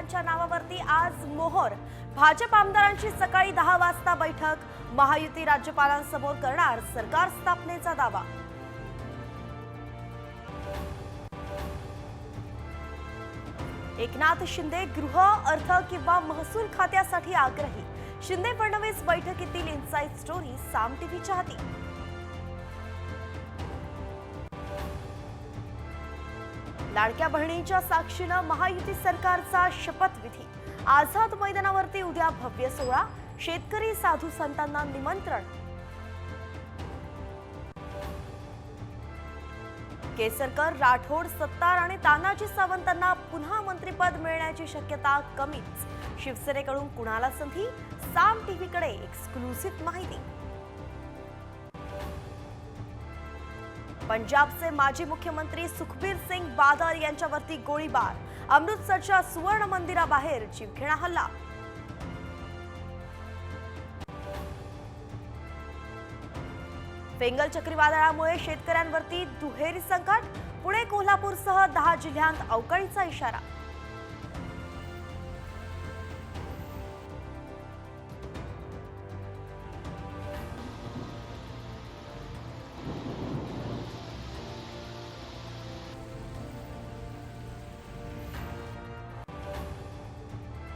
यांच्या नावावरती आज मोहर। भाजप आमदारांची सकाळी 10 वाजता बैठक। महायुती राज्यपालांसमोर करणार सरकार स्थापनेचा दावा। एकनाथ शिंदे गृह, अर्थ किंवा महसूल खात्यासाठी आग्रही। शिंदे फडणवीस बैठकीतील इनसाइड स्टोरी साम टीव्हीच्या हाती। लाडक्या बहिणींच्या साक्षीनं महायुती सरकारचा शपथविधी। आझाद मैदानावरती उद्या भव्य सोहळा। शेतकरी साधू संतांना निमंत्रण। केसरकर, राठोड, सत्तार आणि तानाजी सावंतांना पुन्हा मंत्रिपद मिळण्याची शक्यता कमीच। शिवसेनेकडून कुणाला संधी? साम टीव्हीकडे एक्सक्लुसिव्ह माहिती। पंजाबचे माजी मुख्यमंत्री सुखबीर सिंग बादल यांच्यावरती गोळीबार। अमृतसरच्या सुवर्ण मंदिराबाहेर जीवघेणा हल्ला। फेंगल चक्रीवादळामुळे शेतकऱ्यांवरती दुहेरी संकट। पुणे, कोल्हापूरसह 10 जिल्ह्यांत अवकाळीचा इशारा।